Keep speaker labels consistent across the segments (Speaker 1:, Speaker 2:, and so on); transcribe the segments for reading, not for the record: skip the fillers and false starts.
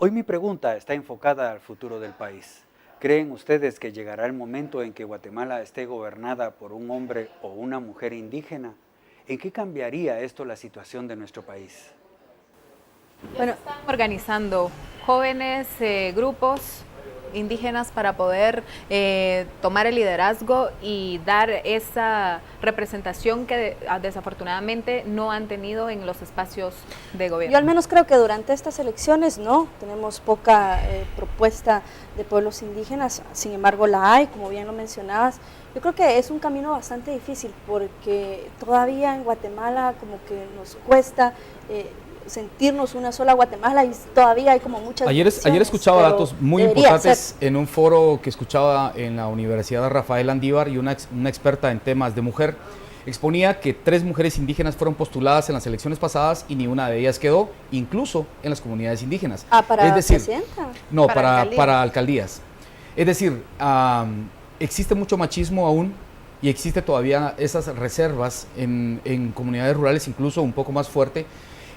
Speaker 1: Hoy mi pregunta está enfocada al futuro del país. ¿Creen ustedes que llegará el momento en que Guatemala esté gobernada por un hombre o una mujer indígena? ¿En qué cambiaría esto la situación de nuestro país?
Speaker 2: Bueno, están organizando jóvenes, grupos indígenas para poder tomar el liderazgo y dar esa representación que desafortunadamente no han tenido en los espacios de gobierno.
Speaker 3: Yo al menos creo que durante estas elecciones no, tenemos poca propuesta de pueblos indígenas, sin embargo la hay, como bien lo mencionabas. Yo creo que es un camino bastante difícil porque todavía en Guatemala como que nos cuesta sentirnos una sola Guatemala y todavía hay como muchas
Speaker 4: Ayer escuchaba datos muy importantes en un foro que escuchaba en la Universidad de Rafael Andívar, y una experta en temas de mujer exponía que 3 mujeres indígenas fueron postuladas en las elecciones pasadas y ni una de ellas quedó, incluso en las comunidades indígenas.
Speaker 3: ¿Para presidenta?
Speaker 4: No, para alcaldías. Es decir, existe mucho machismo aún y existe todavía esas reservas en comunidades rurales, incluso un poco más fuerte,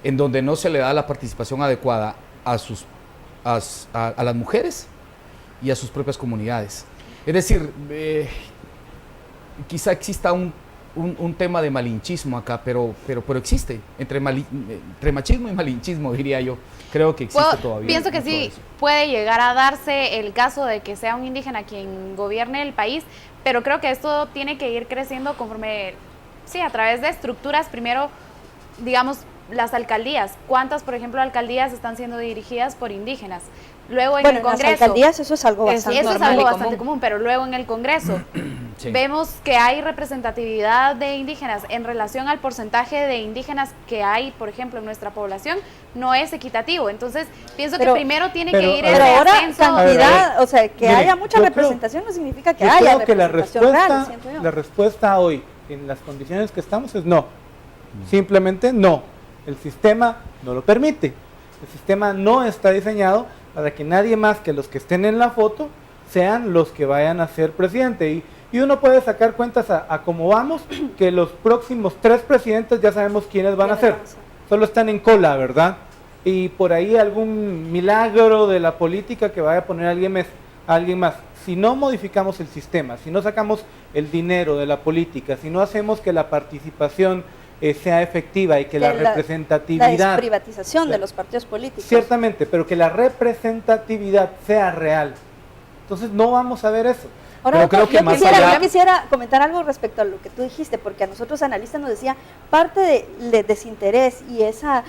Speaker 4: en donde no se le da la participación adecuada a las mujeres y a sus propias comunidades. Es decir, quizá exista un tema de malinchismo acá, pero existe, entre machismo y malinchismo, diría yo. Creo que existe todavía.
Speaker 5: Pienso que sí, puede llegar a darse el caso de que sea un indígena quien gobierne el país, pero creo que esto tiene que ir creciendo conforme, sí, a través de estructuras, primero, digamos, las alcaldías. ¿Cuántas, por ejemplo, alcaldías están siendo dirigidas por indígenas? Luego en el Congreso.
Speaker 3: En las alcaldías eso es algo bastante
Speaker 5: normal, eso es algo bastante común, pero luego en el Congreso sí, vemos que hay representatividad de indígenas en relación al porcentaje de indígenas que hay, por ejemplo, en nuestra población, no es equitativo. Entonces, pienso que primero tiene que ir
Speaker 3: pero ahora
Speaker 5: ascenso.
Speaker 3: Cantidad, o sea, que haya mucha representación no significa que haya representación real, siento yo.
Speaker 6: La respuesta hoy, en las condiciones que estamos, es no. Simplemente no. El sistema no lo permite. El sistema no está diseñado para que nadie más que los que estén en la foto sean los que vayan a ser presidente. Y uno puede sacar cuentas a cómo vamos, que los próximos 3 presidentes ya sabemos quiénes van a ser. Solo están en cola, ¿verdad? Y por ahí algún milagro de la política que vaya a poner a alguien más. Si no modificamos el sistema, si no sacamos el dinero de la política, si no hacemos que la participación sea efectiva y que la representatividad...
Speaker 3: La desprivatización de los partidos políticos.
Speaker 6: Ciertamente, pero que la representatividad sea real. Entonces no vamos a ver eso.
Speaker 3: Ahora, yo quisiera comentar algo respecto a lo que tú dijiste, porque a nosotros analistas nos decía, parte del desinterés y esa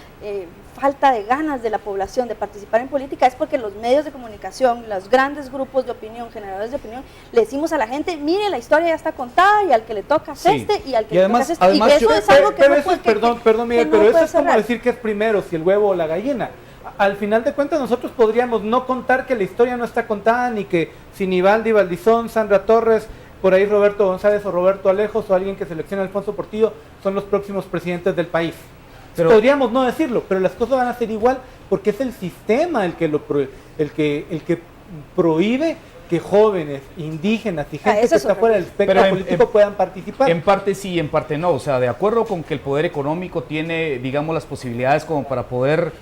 Speaker 3: falta de ganas de la población de participar en política es porque los medios de comunicación, los grandes grupos de opinión, generadores de opinión, le decimos a la gente, mire, la historia ya está contada y al que le toca es este y al que le toca es este. Y eso es algo que no puede...
Speaker 6: Perdón, Miguel, pero eso es como decir que es primero, si el huevo o la gallina. Al final de cuentas nosotros podríamos no contar que la historia no está contada, ni que Sinibaldi, Valdizón, Sandra Torres, por ahí Roberto González o Roberto Alejos o alguien que selecciona Alfonso Portillo son los próximos presidentes del país. Pero podríamos no decirlo, pero las cosas van a ser igual porque es el sistema el que prohíbe que jóvenes, indígenas y gente que está fuera del espectro político puedan participar.
Speaker 4: En parte sí y en parte no. O sea, de acuerdo con que el poder económico tiene, digamos, las posibilidades como para poder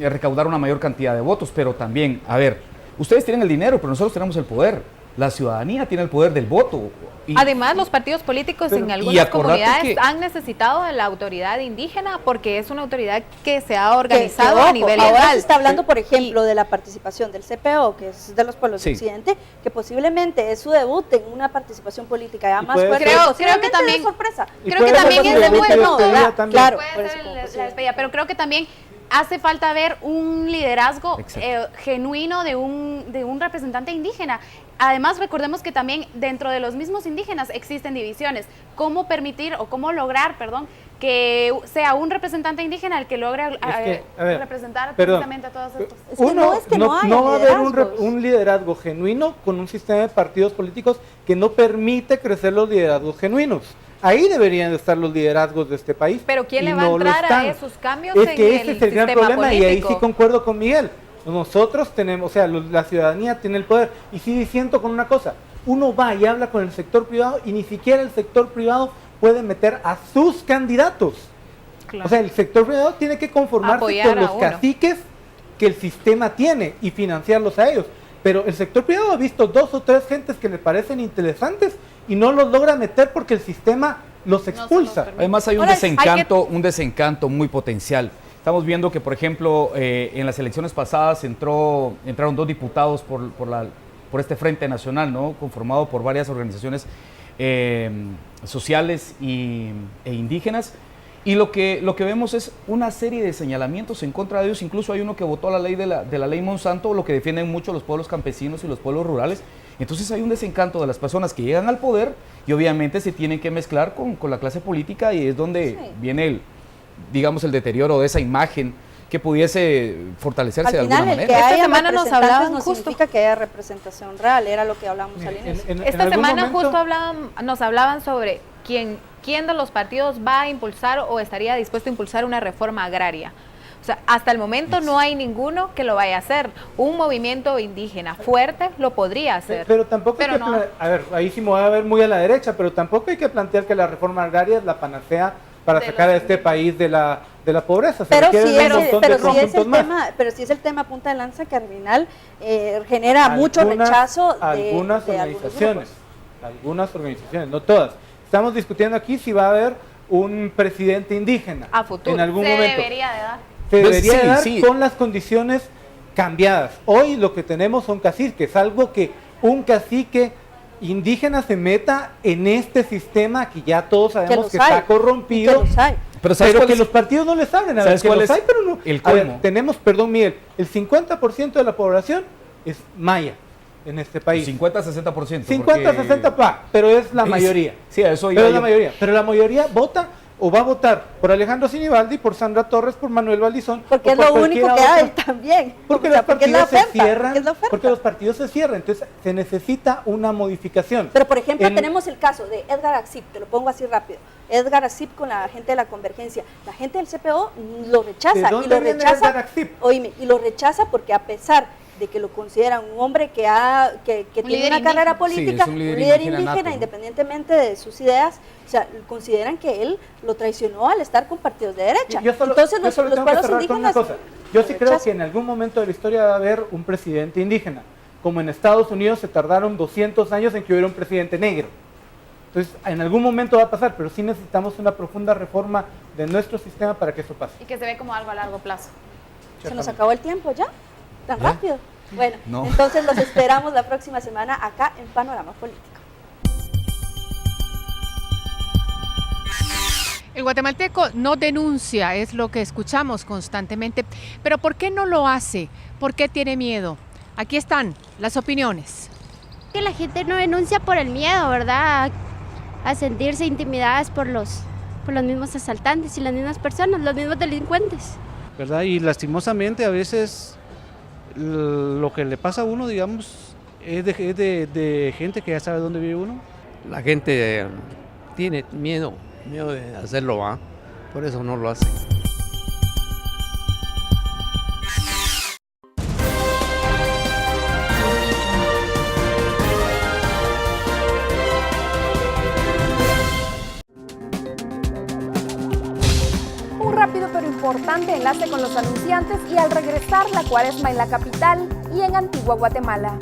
Speaker 4: recaudar una mayor cantidad de votos, pero también, a ver, ustedes tienen el dinero, pero nosotros tenemos el poder. La ciudadanía tiene el poder del voto.
Speaker 2: Además, los partidos políticos en algunas comunidades han necesitado de la autoridad indígena porque es una autoridad que se ha organizado a nivel legal.
Speaker 3: Ahora se está hablando, por ejemplo, de la participación del CPO, que es de los pueblos del occidente, que posiblemente es su debut en una participación política. Además,
Speaker 5: creo que también,
Speaker 3: sorpresa.
Speaker 5: Creo que también es de bueno,
Speaker 3: claro,
Speaker 5: puede ser la despedida, pero creo que también hace falta ver un liderazgo genuino de un representante indígena. Además, recordemos que también dentro de los mismos indígenas existen divisiones. ¿Cómo permitir o cómo lograr, que sea un representante indígena el que logre representar precisamente a todas estas?
Speaker 6: No va a haber un liderazgo genuino con un sistema de partidos políticos que no permite crecer los liderazgos genuinos. Ahí deberían estar los liderazgos de este país.
Speaker 2: Pero ¿quién le va a entrar a esos cambios
Speaker 6: en el sistema político? Es que ese es el gran problema
Speaker 2: político.
Speaker 6: Y ahí sí concuerdo con Miguel. Nosotros tenemos, o sea, la ciudadanía tiene el poder. Y sí diciendo con una cosa, uno va y habla con el sector privado y ni siquiera el sector privado puede meter a sus candidatos. Claro. O sea, el sector privado tiene que conformarse con los caciques que el sistema tiene y financiarlos a ellos. Pero el sector privado ha visto 2 o 3 gentes que le parecen interesantes y no los logra meter porque el sistema los expulsa.
Speaker 4: Además hay un desencanto muy potencial. Estamos viendo que, por ejemplo, en las elecciones pasadas entraron 2 diputados por este Frente Nacional, ¿no? Conformado por varias organizaciones sociales e indígenas. Y lo que vemos es una serie de señalamientos en contra de ellos. Incluso hay uno que votó la ley de la ley Monsanto, lo que defienden mucho los pueblos campesinos y los pueblos rurales. Entonces hay un desencanto de las personas que llegan al poder y obviamente se tienen que mezclar con la clase política, y es donde viene el deterioro de esa imagen que pudiese fortalecerse de alguna manera.
Speaker 3: Esta semana nos hablaban no significa que haya representación real, era lo que hablamos al inicio.
Speaker 2: Esta semana justo nos hablaban sobre quién de los partidos va a impulsar o estaría dispuesto a impulsar una reforma agraria. O sea, hasta el momento no hay ninguno que lo vaya a hacer. Un movimiento indígena fuerte lo podría hacer.
Speaker 6: Pero tampoco hay que a ver, ahí sí me voy a ver muy a la derecha, pero tampoco hay que plantear que la reforma agraria es la panacea para sacar a este país de la pobreza.
Speaker 3: Pero si es el tema punta de lanza que al final genera mucho rechazo de
Speaker 6: algunas organizaciones, no todas. Estamos discutiendo aquí si va a haber un presidente indígena
Speaker 2: a futuro.
Speaker 6: En algún momento.
Speaker 5: Debería de dar.
Speaker 6: Se debería dar con las condiciones cambiadas. Hoy lo que tenemos son caciques, algo que un cacique indígena se meta en este sistema que ya todos sabemos que está corrompido. Pero que los partidos no les abren. A ver, que los hay, pero no. A ver, tenemos, perdón Miguel, el 50% de la población es maya en este país.
Speaker 4: 50-60%.
Speaker 6: 50-60, pero es la mayoría.
Speaker 4: Sí, a eso
Speaker 6: pero la mayoría vota o va a votar por Alejandro Sinibaldi, por Sandra Torres, por Manuel Valdizón.
Speaker 3: Porque es lo único que hay también.
Speaker 6: Porque los partidos se cierran. Porque los partidos se cierran. Entonces se necesita una modificación.
Speaker 3: Pero por ejemplo tenemos el caso de Edgar Axip, te lo pongo así rápido. Edgar Axip con la gente de la Convergencia. La gente del CPO lo rechaza.
Speaker 6: ¿De dónde viene Edgar Axip?
Speaker 3: Oíme, y lo rechaza porque a pesar de que lo consideran un hombre que tiene una carrera política, un líder indígena, independientemente de sus ideas, o sea, consideran que él lo traicionó al estar con partidos de derecha. Entonces los pueblos indígenas...
Speaker 6: Yo sí creo que en algún momento de la historia va a haber un presidente indígena, como en Estados Unidos se tardaron 200 años en que hubiera un presidente negro. Entonces, en algún momento va a pasar, pero sí necesitamos una profunda reforma de nuestro sistema para que eso pase.
Speaker 5: Y que se ve como algo a largo plazo.
Speaker 3: Se nos acabó el tiempo ya, tan rápido. Bueno, entonces los esperamos la próxima semana acá en Panorama Político.
Speaker 7: El guatemalteco no denuncia, es lo que escuchamos constantemente, pero ¿por qué no lo hace? ¿Por qué tiene miedo? Aquí están las opiniones.
Speaker 8: Que la gente no denuncia por el miedo, ¿verdad? A sentirse intimidadas por los mismos asaltantes y las mismas personas, los mismos delincuentes.
Speaker 9: ¿Verdad? Y lastimosamente a veces lo que le pasa a uno, digamos, es de gente que ya sabe dónde vive uno.
Speaker 10: La gente tiene miedo de hacerlo, ¿va? Por eso no lo hace.
Speaker 11: Un rápido pero importante enlace con los anunciantes y al regresar la cuaresma en la capital y en Antigua Guatemala.